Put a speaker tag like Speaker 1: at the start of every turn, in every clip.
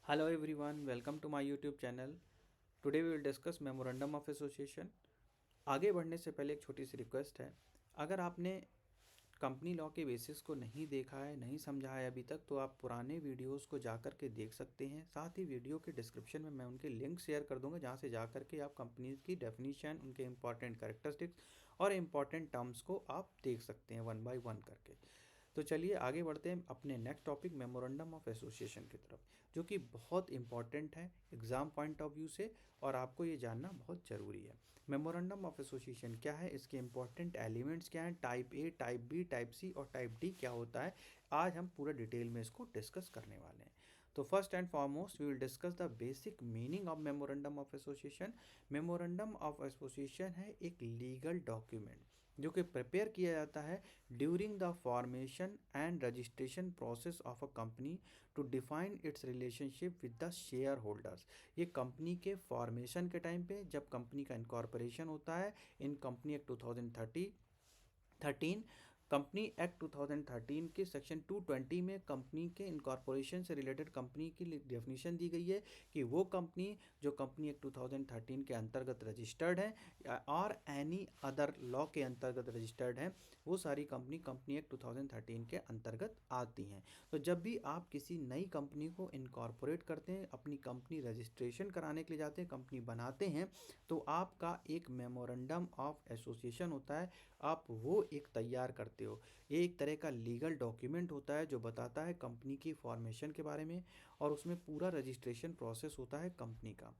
Speaker 1: Hello everyone, welcome to my YouTube channel. Today we will discuss Memorandum of Association. आगे बढ़ने से पहले एक छोटी सी रिक्वेस्ट है, अगर आपने कंपनी लॉ के बेसिस को नहीं देखा है, नहीं समझा है अभी तक, तो आप पुराने वीडियोस को जा कर के देख सकते हैं। साथ ही वीडियो के डिस्क्रिप्शन में मैं उनके लिंक शेयर कर दूंगा, जहां से जा कर के आप कंपनीज की डेफिनेशन, उनके इंपॉर्टेंट कैरेक्टरिस्टिक्स और इंपॉर्टेंट टर्म्स को आप देख सकते हैं वन बाय वन करके। तो चलिए आगे बढ़ते हैं अपने next topic memorandum of association की तरफ, जो कि बहुत इंपॉर्टेंट है एग्ज़ाम पॉइंट ऑफ व्यू से और आपको ये जानना बहुत ज़रूरी है। मेमोरेंडम ऑफ एसोसिएशन क्या है, इसके इंपॉर्टेंट एलिमेंट्स क्या हैं, type A, type B, type C और टाइप डी क्या होता है, आज हम पूरा डिटेल में इसको डिस्कस करने वाले हैं। तो first and foremost we will discuss the basic meaning of memorandum of association. Memorandum of association है एक लीगल डॉक्यूमेंट जो कि प्रिपेयर किया जाता है during the formation and registration process of a company to define its relationship with the shareholders. ये company के formation के टाइम पे जब कंपनी का इनकॉर्पोरेशन होता है in company act 2013 company act 2013 के सेक्शन 220 में कंपनी के इनकॉर्पोरेशन से रिलेटेड कंपनी की डेफिनेशन दी गई है कि वो कंपनी जो कंपनी एक्ट 2013 के अंतर्गत रजिस्टर्ड है और एनी अदर लॉ के अंतर्गत रजिस्टर्ड है, वो सारी कंपनी कंपनी एक्ट 2013 के अंतर्गत आती हैं। तो जब भी आप किसी नई कंपनी को इनकॉर्पोरेट करते हैं, अपनी कंपनी रजिस्ट्रेशन कराने के लिए जाते हैं, कंपनी बनाते हैं, तो आपका एक मेमोरेंडम ऑफ एसोसिएशन होता है, आप वो एक तैयार करते हो। ये एक तरह का लीगल डॉक्यूमेंट होता है जो बताता है कंपनी की फॉर्मेशन के बारे में, और उसमें पूरा रजिस्ट्रेशन प्रोसेस होता है कंपनी का।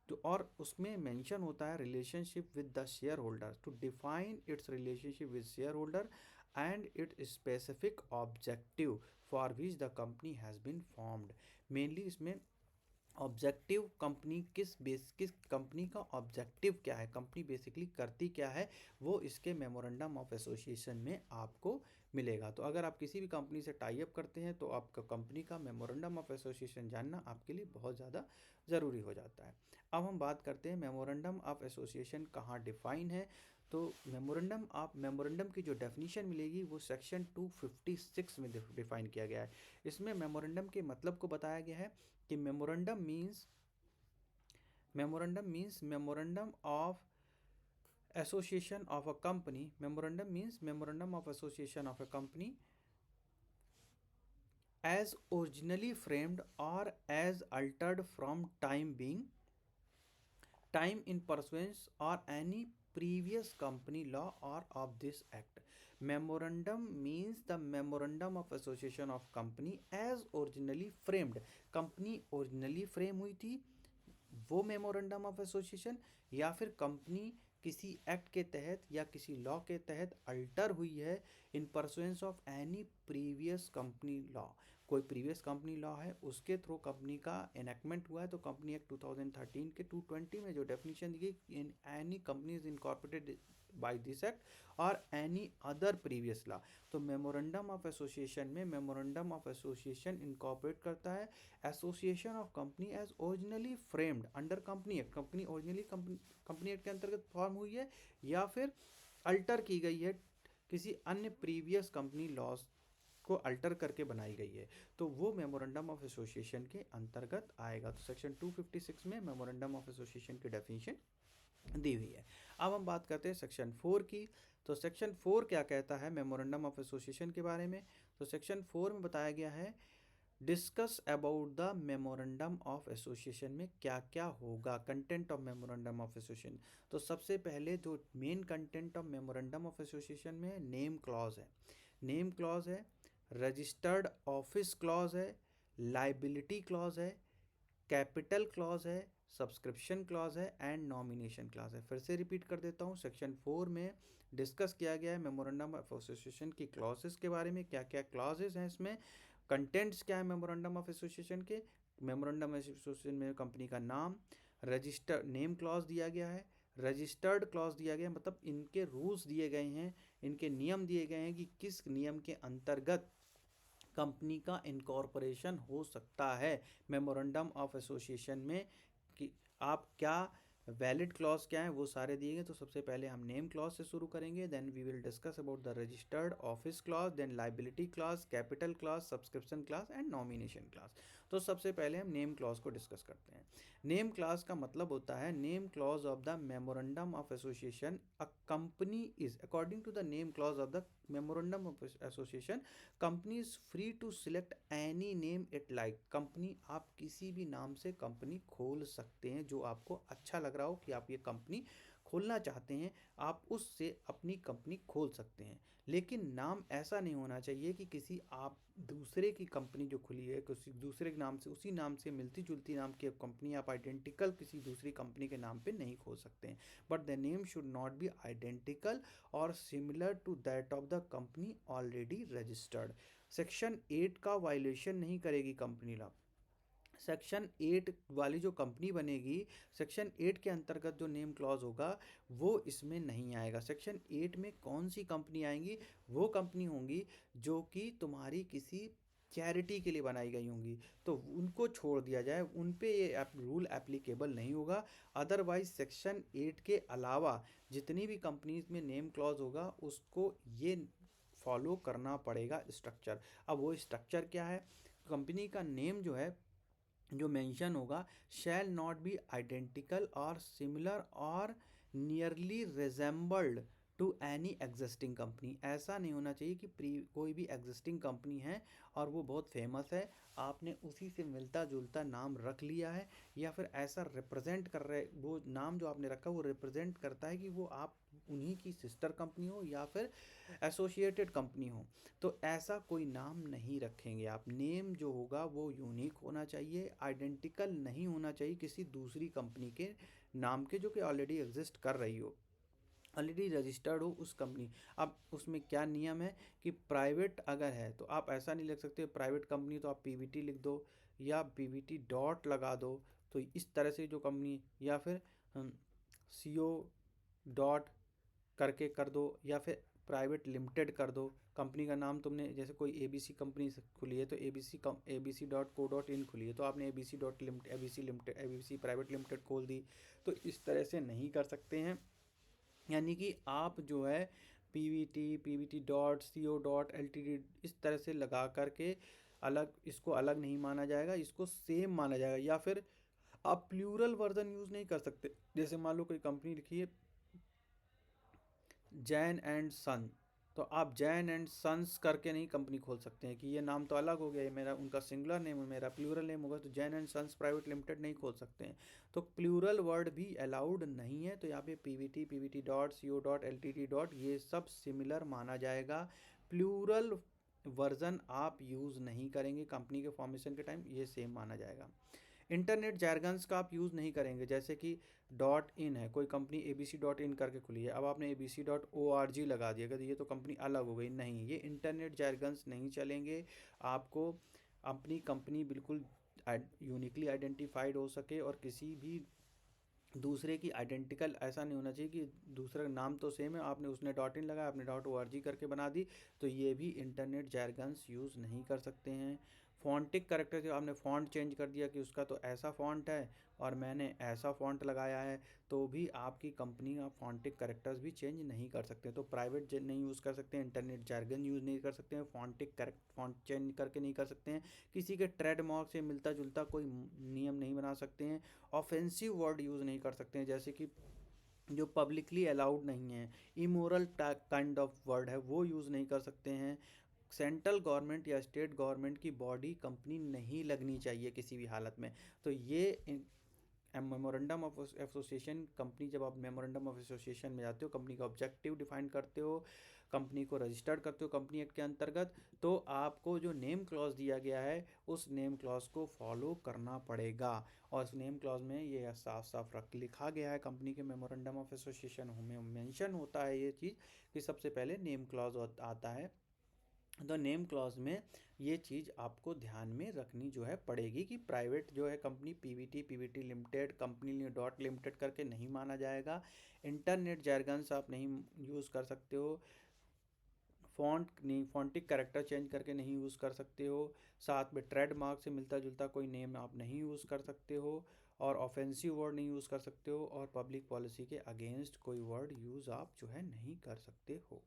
Speaker 1: तो और उसमें मेंशन होता है relationship with the shareholder to define its relationship with shareholder and its specific objective for which the company has been formed. Mainly इसमें ऑब्जेक्टिव कंपनी किस कंपनी का ऑब्जेक्टिव क्या है, कंपनी बेसिकली करती क्या है, वो इसके मेमोरेंडम ऑफ एसोसिएशन में आपको मिलेगा। तो अगर आप किसी भी कंपनी से टाई अप करते हैं तो आपका कंपनी का मेमोरेंडम ऑफ एसोसिएशन जानना आपके लिए बहुत ज़्यादा ज़रूरी हो जाता है। अब हम बात करते हैं मेमोरेंडम ऑफ एसोसिएशन कहाँ डिफाइन है। तो मेमोरेंडम की जो डेफिनेशन मिलेगी वो सेक्शन 256 में डिफाइन किया गया है। इसमें मेमोरेंडम के मतलब को बताया गया है कि memorandum means memorandum of association of a company. Memorandum means memorandum of association of a company as originally framed or as altered from time in pursuance or any previous company law or of this act. Memorandum means the memorandum of association of company as originally framed, company originally frame हुई थी वो memorandum of association, या फिर company किसी act के तहत या किसी लॉ के तहत अल्टर हुई है इन pursuance of any previous company law. कोई प्रीवियस कंपनी लॉ है उसके थ्रू कंपनी का एनेक्टमेंट हुआ है, तो कंपनी एक्ट 2013 के 220 में जो डेफिनेशन दी गई, in any companies incorporated by this act or any other previous law. तो मेमोरेंडम ऑफ एसोसिएशन में मेमोरेंडम ऑफ एसोसिएशन इनकॉर्पोरेट करता है association of company as originally framed under company act, company originally company act के अंतर्गत form हुई है या फिर अल्टर की गई है किसी अन्य प्रीवियस कंपनी लॉज को अल्टर करके बनाई गई है, तो वो मेमोरेंडम ऑफ एसोसिएशन के अंतर्गत आएगा। तो सेक्शन 256 में मेमोरेंडम ऑफ एसोसिएशन की डेफिनेशन दी हुई है। अब हम बात करते हैं सेक्शन 4 की। तो सेक्शन 4 क्या कहता है मेमोरेंडम ऑफ एसोसिएशन के बारे में। तो सेक्शन 4 में बताया गया है discuss about the memorandum of association में क्या क्या होगा, content of memorandum of association. तो सबसे पहले जो main content of memorandum of association में नेम क्लॉज है, नेम क्लॉज है, रजिस्टर्ड ऑफिस क्लॉज है, लाइबिलिटी क्लॉज है, कैपिटल क्लॉज है, सब्सक्रिप्शन क्लॉज है एंड नॉमिनेशन क्लॉज है। फिर से रिपीट कर देता हूँ, सेक्शन 4 में डिस्कस किया गया है मेमोरेंडम ऑफ एसोसिएशन की क्लॉजेस के बारे में, क्या क्या क्लॉजेस हैं इसमें, कंटेंट्स क्या है मेमोरेंडम ऑफ एसोसिएशन के। मेमोरेंडम एसोसिएशन में कंपनी का नाम, रजिस्टर नेम क्लॉज दिया गया है, रजिस्टर्ड क्लॉज दिया गया है, मतलब इनके रूल्स दिए गए हैं, इनके नियम दिए गए हैं कि किस नियम के अंतर्गत कंपनी का इनकॉर्पोरेशन हो सकता है मेमोरेंडम ऑफ एसोसिएशन में, कि आप क्या वैलिड क्लॉज क्या है वो सारे दिए गए। तो सबसे पहले हम नेम क्लॉज से शुरू करेंगे, then we will discuss about the registered office clause, then liability clause, capital clause, subscription clause and nomination clause. तो सबसे पहले हम नेम क्लॉज को डिस्कस करते हैं। नेम क्लॉज का मतलब होता है name clause of the memorandum of association. A company is according to the name clause of the memorandum of association, company is free to select any name it like. Company, आप किसी भी नाम से company खोल सकते हैं, जो आपको अच्छा लग रहा हो कि आप ये कंपनी खोलना चाहते हैं, आप उससे अपनी कंपनी खोल सकते हैं। लेकिन नाम ऐसा नहीं होना चाहिए कि किसी आप दूसरे की कंपनी जो खुली है किसी दूसरे के नाम से, उसी नाम से मिलती जुलती नाम की कंपनी आप आइडेंटिकल किसी दूसरी कंपनी के नाम पे नहीं खोल सकते हैं। But the name should not be identical और similar to that of the company already registered. Section 8 का वायलेशन नहीं करेगी कंपनी लॉ। सेक्शन 8 वाली जो कंपनी बनेगी, सेक्शन 8 के अंतर्गत जो नेम क्लॉज होगा वो इसमें नहीं आएगा। सेक्शन 8 में कौन सी कंपनी आएंगी? वो कंपनी होंगी जो कि तुम्हारी किसी चैरिटी के लिए बनाई गई होंगी, तो उनको छोड़ दिया जाए, उन पे ये रूल एप्लीकेबल नहीं होगा। अदरवाइज सेक्शन 8 के अलावा जितनी भी कंपनीज में नेम क्लॉज होगा उसको ये फॉलो करना पड़ेगा स्ट्रक्चर। अब वो स्ट्रक्चर क्या है? कंपनी का नेम जो है, जो मेंशन होगा, शैल नॉट बी आइडेंटिकल और similar or nearly resembled to any existing company. ऐसा नहीं होना चाहिए कि कोई भी एग्जिस्टिंग कंपनी है और वो बहुत फेमस है, आपने उसी से मिलता जुलता नाम रख लिया है, या फिर ऐसा रिप्रेजेंट कर रहे, वो नाम जो आपने रखा वो रिप्रेजेंट करता है कि वो आप उन्हीं की सिस्टर कंपनी हो या फिर एसोसिएटेड कंपनी हो, तो ऐसा कोई नाम नहीं रखेंगे आप। नेम जो होगा वो यूनिक होना चाहिए, आइडेंटिकल नहीं होना चाहिए किसी दूसरी कंपनी के नाम के जो कि ऑलरेडी एग्जिस्ट कर रही हो, ऑलरेडी रजिस्टर्ड हो उस कंपनी। अब उसमें क्या नियम है कि प्राइवेट अगर है तो आप ऐसा नहीं लिख सकते प्राइवेट कंपनी, तो आप पीवीटी लिख दो या पीवीटी डॉट लगा दो, तो इस तरह से जो कंपनी, या फिर सीओ डॉट करके कर दो, या फिर प्राइवेट लिमिटेड कर दो। कंपनी का नाम तुमने जैसे कोई एबीसी कंपनी खुली है तो ABC dot co dot in खुली है, तो आपने ABC dot limited ABC private limited खोल दी, तो इस तरह से नहीं कर सकते हैं। यानी कि आप जो है Pvt dot CO dot LTD इस तरह से लगा करके अलग, इसको अलग नहीं माना जाएगा, इसको सेम माना जाएगा। या फिर आप प्लूरल वर्जन यूज़ नहीं कर सकते। जैसे मान लो कोई कंपनी लिखी है जैन एंड सन, तो आप जैन एंड सन्स करके नहीं कंपनी खोल सकते हैं कि ये नाम तो अलग हो गया, ये मेरा उनका सिंगुलर नेम है, मेरा प्लूरल नेम होगा, तो Jain and sons private limited नहीं खोल सकते हैं। तो प्लूरल वर्ड भी अलाउड नहीं है, तो यहाँ पे Pvt dot CO dot LTD dot ये सब सिमिलर माना जाएगा। प्लूरल वर्जन आप यूज़ नहीं करेंगे कंपनी के फॉर्मेशन के टाइम, ये सेम माना जाएगा। इंटरनेट जैरगन्स का आप यूज़ नहीं करेंगे, जैसे कि डॉट इन है, कोई कंपनी एबीसी डॉट इन करके खुली है, अब आपने ABC dot O R G लगा दिया, तो ये तो कंपनी अलग हो गई। नहीं, ये इंटरनेट जैरगन्स नहीं चलेंगे। आपको अपनी कंपनी बिल्कुल यूनिकली आइडेंटिफाइड हो सके और किसी भी दूसरे की आइडेंटिकल ऐसा नहीं होना चाहिए कि दूसरा नाम तो सेम है, आपने उसने डॉट इन लगाया, आपने डॉट ओ आर जी करके बना दी, तो ये भी इंटरनेट जैरगन्स यूज़ नहीं कर सकते हैं। फॉन्टिक करेक्टर, जो आपने फ़ॉन्ट चेंज कर दिया कि उसका तो ऐसा फ़ॉन्ट है और मैंने ऐसा फ़ॉन्ट लगाया है, तो भी आपकी कंपनी आप फॉन्टिक करेक्टर्स भी चेंज नहीं कर सकते। तो प्राइवेट नहीं यूज़ कर सकते हैं, इंटरनेट जैरगन यूज़ नहीं कर सकते हैं, फॉन्टिक करेक्ट फॉन्ट चेंज करके नहीं कर सकते हैं, किसी के ट्रेडमार्क से मिलता जुलता कोई नियम नहीं बना सकते हैं, ऑफेंसिव वर्ड यूज़ नहीं कर सकते हैं, जैसे कि जो पब्लिकली अलाउड नहीं है, इमोरल काइंड ऑफ वर्ड है वो यूज़ नहीं कर सकते हैं। सेंट्रल गवर्नमेंट या स्टेट गवर्नमेंट की बॉडी कंपनी नहीं लगनी चाहिए किसी भी हालत में। तो ये मेमोरेंडम ऑफ एसोसिएशन, कंपनी जब आप मेमोरेंडम ऑफ एसोसिएशन में जाते हो, कंपनी का ऑब्जेक्टिव डिफाइन करते हो, कंपनी को रजिस्टर्ड करते हो कंपनी एक्ट के अंतर्गत, तो आपको जो नेम क्लॉज दिया गया है उस नेम क्लॉज को फॉलो करना पड़ेगा। और उस नेम क्लॉज में ये साफ साफ रख लिखा गया है, कंपनी के मेमोरेंडम ऑफ एसोसिएशन में मेंशन होता है ये चीज़ कि सबसे पहले नेम क्लॉज आता है। तो नेम क्लॉज में ये चीज़ आपको ध्यान में रखनी जो है पड़ेगी कि प्राइवेट जो है company Pvt limited company dot limited करके नहीं माना जाएगा। इंटरनेट जैरगन्स आप नहीं यूज़ कर सकते हो, फॉन्ट नहीं, फॉन्टिक कैरेक्टर चेंज करके नहीं यूज़ कर सकते हो, साथ में ट्रेडमार्क से मिलता जुलता कोई नेम आप नहीं यूज़ कर सकते हो, और ऑफेंसिव वर्ड नहीं यूज़ कर सकते हो, और पब्लिक पॉलिसी के अगेंस्ट कोई वर्ड यूज़ आप जो है नहीं कर सकते हो।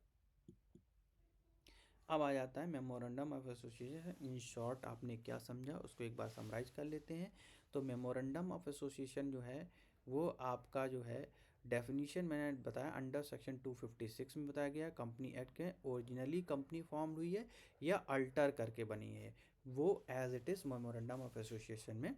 Speaker 1: अब आ जाता है memorandum of association. In short आपने क्या समझा उसको एक बार समराइज कर लेते हैं। तो मेमोरेंडम ऑफ एसोसिएशन जो है वो आपका जो है डेफिनेशन मैंने बताया अंडर सेक्शन 256 में बताया गया। कंपनी एक्ट के ओरिजिनली कंपनी फॉर्म हुई है या अल्टर करके बनी है, वो as it is memorandum of association में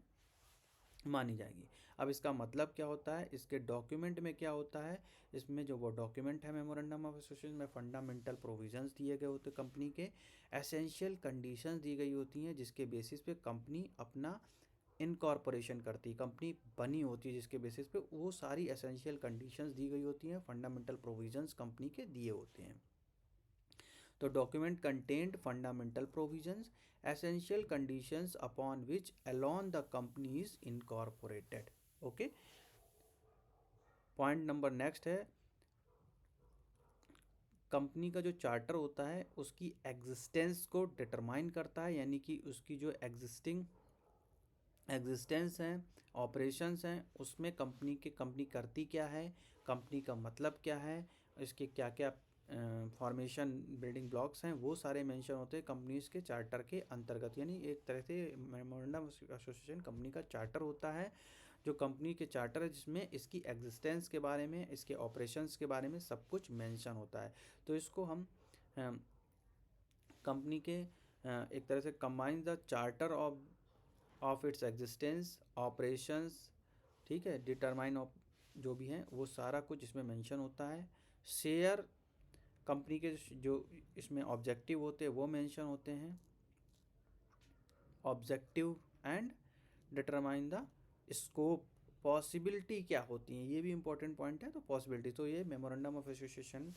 Speaker 1: मानी जाएगी। अब इसका मतलब क्या होता है, इसके डॉक्यूमेंट में क्या होता है, इसमें जो वो डॉक्यूमेंट है मेमोरेंडम ऑफ एसोसिएशन में फंडामेंटल प्रोविजंस दिए गए होते कंपनी के, एसेंशियल कंडीशंस दी गई होती हैं जिसके बेसिस पे कंपनी अपना इनकॉर्पोरेशन करती, कंपनी बनी होती है, जिसके बेसिस पे वो सारी एसेंशियल कंडीशंस दी गई होती हैं, फंडामेंटल प्रोविजंस कंपनी के दिए होते हैं। तो document content fundamental provisions, essential conditions upon which alone the company is incorporated। Okay, point number next है, कंपनी का जो चार्टर होता है उसकी एग्जिस्टेंस को डिटरमाइन करता है, यानी कि उसकी जो एग्जिस्टेंस हैं, ऑपरेशंस हैं, उसमें कंपनी करती क्या है, कंपनी का मतलब क्या है, इसके क्या क्या फॉर्मेशन बिल्डिंग ब्लॉक्स हैं, वो सारे मेंशन होते हैं कंपनीज के चार्टर के अंतर्गत। यानी एक तरह से मेमोरेंडम एसोसिएशन कंपनी का चार्टर होता है, जो कंपनी के चार्टर है जिसमें इसकी एग्जिस्टेंस के बारे में, इसके ऑपरेशंस के बारे में सब कुछ मेंशन होता है। तो इसको हम कंपनी के एक तरह से combine the charter of its existence, operations, ठीक है, डिटरमाइन ऑफ जो भी हैं वो सारा कुछ इसमें मेंशन होता है। शेयर कंपनी के जो इसमें ऑब्जेक्टिव होते हैं वो मेंशन होते हैं, objective and determine the scope, possibility क्या होती हैं, ये भी इंपॉर्टेंट पॉइंट है। तो पॉसिबिलिटी, तो ये memorandum of association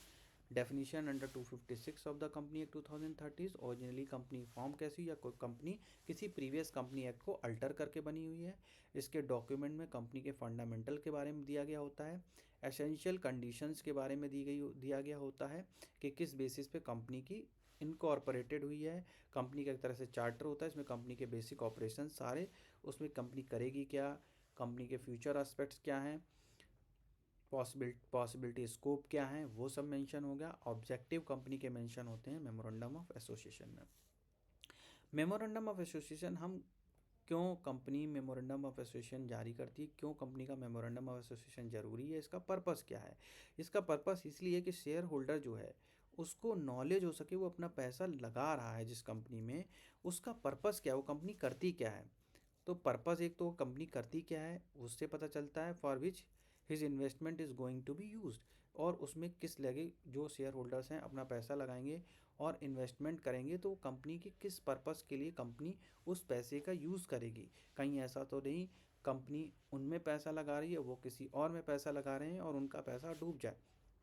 Speaker 1: definition under 256 of the company act 2030, originally company form कैसी या कोई कंपनी किसी प्रीवियस कंपनी एक्ट को अल्टर करके बनी हुई है। इसके डॉक्यूमेंट में कंपनी के फंडामेंटल के बारे में दिया गया होता है, एसेंशियल कंडीशंस के बारे में दिया गया होता है कि किस बेसिस पे कंपनी की इनकॉर्पोरेटेड हुई है। कंपनी का एक तरह से चार्टर होता है, इसमें कंपनी के बेसिक ऑपरेशन सारे, उसमें कंपनी करेगी क्या, कंपनी के फ्यूचर एस्पेक्ट्स क्या हैं, पॉसिबिलिटी स्कोप क्या है, वो सब मेंशन हो गया। ऑब्जेक्टिव कंपनी के मेंशन होते हैं मेमोरेंडम ऑफ एसोसिएशन में। मेमोरेंडम ऑफ एसोसिएशन हम क्यों कंपनी मेमोरेंडम ऑफ एसोसिएशन जारी करती है, क्यों कंपनी का मेमोरेंडम ऑफ एसोसिएशन ज़रूरी है, इसका पर्पस क्या है। इसका पर्पस इसलिए कि शेयर होल्डर जो है उसको नॉलेज हो सके, वो अपना पैसा लगा रहा है जिस कंपनी में, उसका पर्पस क्या है, वो कंपनी करती क्या है। तो पर्पस एक तो कंपनी करती क्या है उससे पता चलता है, for which his investment is going to be used, और उसमें किस लगे जो शेयर होल्डर्स हैं अपना पैसा लगाएंगे और इन्वेस्टमेंट करेंगे, तो कंपनी की किस पर्पस के लिए कंपनी उस पैसे का यूज़ करेगी। कहीं ऐसा तो नहीं कंपनी उनमें पैसा लगा रही है, वो किसी और में पैसा लगा रहे हैं और उनका पैसा डूब जाए।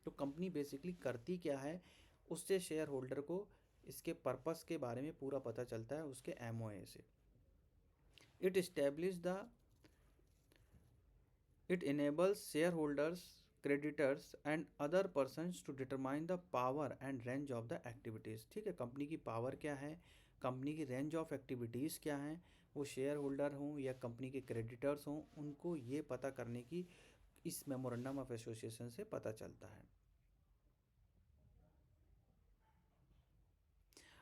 Speaker 1: तो कंपनी बेसिकली करती क्या है, उससे शेयर होल्डर को इसके पर्पस के बारे में पूरा पता चलता है उसके एमओए से। It establishes the it enables shareholders, creditors and other persons to determine the power and range of the activities। ठीक है, कंपनी की पावर क्या है, कंपनी की रेंज ऑफ एक्टिविटीज़ क्या हैं, वो शेयर होल्डर हों या कंपनी के क्रेडिटर्स हों, उनको ये पता करने की इस मेमोरेंडम ऑफ एसोसिएशन से पता चलता है।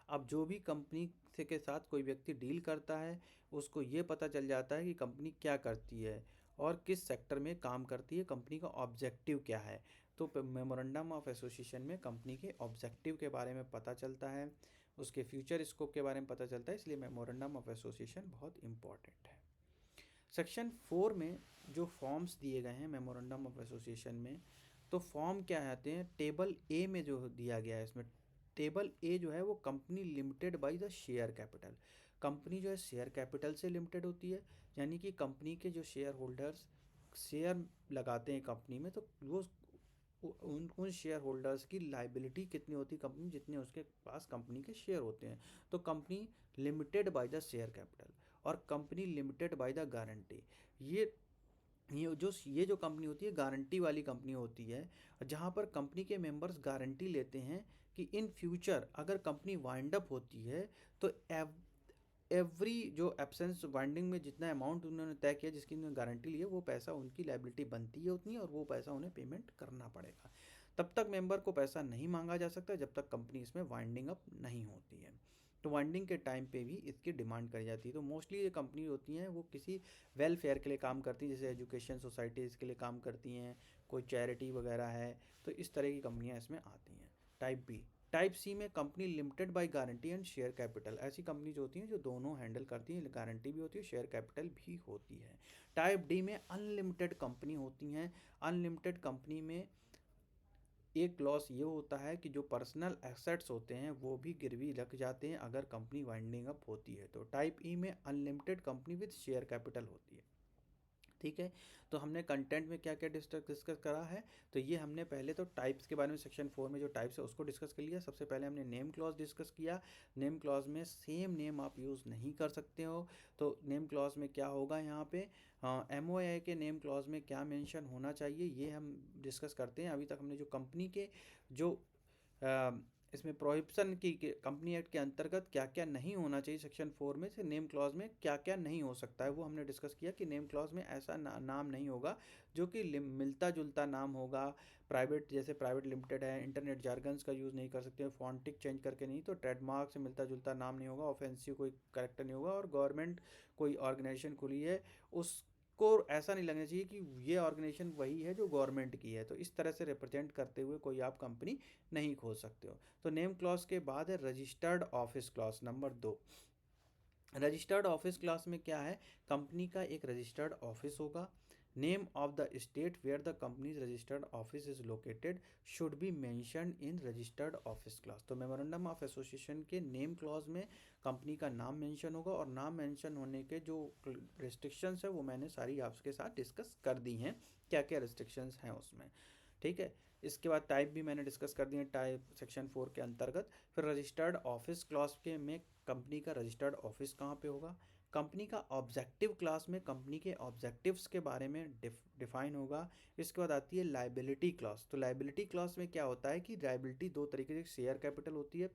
Speaker 1: अब जो भी कंपनी से के साथ कोई व्यक्ति डील करता है उसको ये पता चल जाता है कि कंपनी क्या करती है और किस सेक्टर में काम करती है, कंपनी का ऑब्जेक्टिव क्या है। तो मेमोरेंडम ऑफ एसोसिएशन में कंपनी के ऑब्जेक्टिव के बारे में पता चलता है, उसके फ्यूचर स्कोप के बारे में पता चलता है, इसलिए मेमोरेंडम ऑफ एसोसिएशन बहुत इंपॉर्टेंट है। सेक्शन 4 में जो फॉर्म्स दिए गए हैं मेमोरेंडम ऑफ एसोसिएशन में, तो फॉर्म क्या आते हैं, टेबल ए में जो दिया गया है इसमें, टेबल ए जो है वो company limited by the share capital, company जो है शेयर कैपिटल से लिमिटेड होती है, यानी कि कंपनी के जो शेयर होल्डर्स शेयर लगाते हैं कंपनी में, तो वो उन शेयर होल्डर्स की लाइबिलिटी कितनी होती है कंपनी, जितने उसके पास कंपनी के शेयर होते हैं। तो company limited by the share capital और company limited by the guarantee, ये जो कंपनी होती है गारंटी वाली कंपनी होती है, जहाँ पर कंपनी के मेंबर्स गारंटी लेते हैं कि इन फ्यूचर अगर कंपनी वाइंड अप होती है तो एवरी जो एब्सेंस वाइंडिंग में जितना अमाउंट उन्होंने तय किया जिसकी उन्होंने गारंटी ली है वो पैसा उनकी लाइबिलिटी बनती है उतनी, और वो पैसा उन्हें पेमेंट करना पड़ेगा। तब तक मेंबर को पैसा नहीं मांगा जा सकता जब तक कंपनी इसमें वाइंडिंग अप नहीं होती है। तो वाइंडिंग के टाइम पे भी इसकी डिमांड करी जाती है। तो मोस्टली ये कंपनी होती हैं वो किसी वेलफेयर के लिए काम करती हैं, जैसे एजुकेशन सोसाइटीज़ के लिए काम करती हैं, कोई चैरिटी वगैरह है, तो इस तरह की कंपनियां इसमें आती हैं। टाइप बी, टाइप सी में company limited by guarantee and share capital, ऐसी कंपनीज होती हैं जो दोनों हैंडल करती हैं, गारंटी भी होती है, शेयर कैपिटल भी होती है। टाइप डी में अनलिमिटेड कंपनी होती हैं। अनलिमिटेड कंपनी में एक लॉस ये होता है कि जो पर्सनल एसेट्स होते हैं वो भी गिरवी रख जाते हैं अगर कंपनी वाइंडिंग अप होती है। तो टाइप ई में unlimited company with share capital होती है। ठीक है, तो हमने कंटेंट में क्या क्या डिस्कस करा है। तो ये हमने पहले तो टाइप्स के बारे में सेक्शन 4 में जो टाइप्स है उसको डिस्कस कर लिया। सबसे पहले हमने नेम क्लॉज डिस्कस किया। नेम क्लॉज में सेम नेम आप यूज़ नहीं कर सकते हो। तो नेम क्लॉज में क्या होगा यहाँ पे, MOA के नेम क्लॉज में क्या मेंशन होना चाहिए ये हम डिस्कस करते हैं। अभी तक हमने जो कंपनी के जो इसमें प्रोहिबिशन की कंपनी एक्ट के अंतर्गत क्या क्या नहीं होना चाहिए सेक्शन 4 में से नेम क्लॉज में क्या क्या नहीं हो सकता है वो हमने डिस्कस किया कि नेम क्लॉज में ऐसा नाम नहीं होगा जो कि मिलता जुलता नाम होगा। प्राइवेट, जैसे प्राइवेट लिमिटेड है, इंटरनेट जार्गन्स का यूज़ नहीं कर सकते, फॉन्टिक चेंज करके नहीं, तो ट्रेडमार्क से मिलता जुलता नाम नहीं होगा, ऑफेंसिव कोई करेक्टर नहीं होगा, और गवर्नमेंट कोई ऑर्गेनाइजेशन खुली है उसको ऐसा नहीं लगना चाहिए कि ये ऑर्गेनाइजेशन वही है जो गवर्नमेंट की है, तो इस तरह से रिप्रेजेंट करते हुए कोई आप कंपनी नहीं खोल सकते हो। तो नेम क्लॉज के बाद है registered office clause number 2। Registered office class में क्या है, कंपनी का एक रजिस्टर्ड ऑफिस होगा। Name of the state where the company's registered office is located should be mentioned in registered office class. तो मेमोरेंडम ऑफ एसोसिएशन के name clause में company का नाम मेंशन होगा, और नाम मेंशन होने के जो रिस्ट्रिक्शंस है वो मैंने सारी आपके साथ डिस्कस कर दी हैं, क्या क्या रिस्ट्रिक्शंस हैं उसमें। ठीक है, इसके बाद टाइप भी मैंने डिस्कस कर दिए टाइप सेक्शन 4 के अंतर्गत। फिर रजिस्टर्ड ऑफिस क्लॉज के में कंपनी का रजिस्टर्ड ऑफिस कहाँ पे होगा। कंपनी का ऑब्जेक्टिव क्लास में कंपनी के ऑब्जेक्टिव्स के बारे में डिफाइन होगा। इसके बाद आती है लाइबिलिटी क्लॉज। तो लाइबिलिटी क्लॉज में क्या होता है कि लाइबिलिटी दो तरीके से, शेयर कैपिटल होती है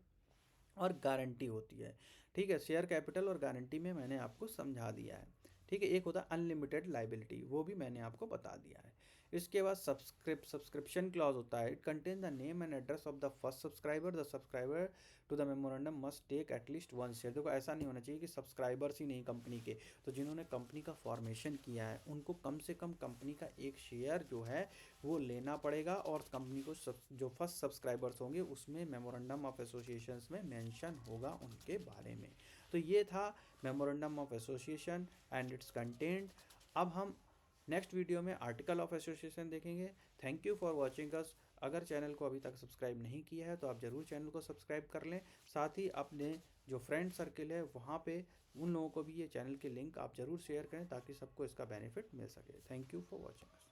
Speaker 1: और गारंटी होती है। ठीक है, शेयर कैपिटल और गारंटी में मैंने आपको समझा दिया है। ठीक है, एक होता है अनलिमिटेड लाइबिलिटी, वो भी मैंने आपको बता दिया है। इसके बाद सब्सक्रिप्शन क्लॉज होता है। It contain the name and address of the first subscriber. The subscriber to the memorandum must take at least 1 share. देखो ऐसा नहीं होना चाहिए कि सब्सक्राइबर्स ही नहीं कंपनी के, तो जिन्होंने कंपनी का फॉर्मेशन किया है उनको कम से कम कंपनी का एक शेयर जो है वो लेना पड़ेगा, और कंपनी को जो फर्स्ट सब्सक्राइबर्स होंगे उसमें मेमोरेंडम ऑफ एसोसिएशंस में मेंशन होगा उनके बारे में। तो ये था memorandum of association and it's content. अब हम नेक्स्ट वीडियो में आर्टिकल ऑफ एसोसिएशन देखेंगे। Thank you for watching us. अगर चैनल को अभी तक सब्सक्राइब नहीं किया है तो आप ज़रूर चैनल को सब्सक्राइब कर लें। साथ ही अपने जो फ्रेंड सर्किल है वहाँ पे उन लोगों को भी ये चैनल के लिंक आप ज़रूर शेयर करें ताकि सबको इसका बेनिफिट मिल सके। Thank you for watching us.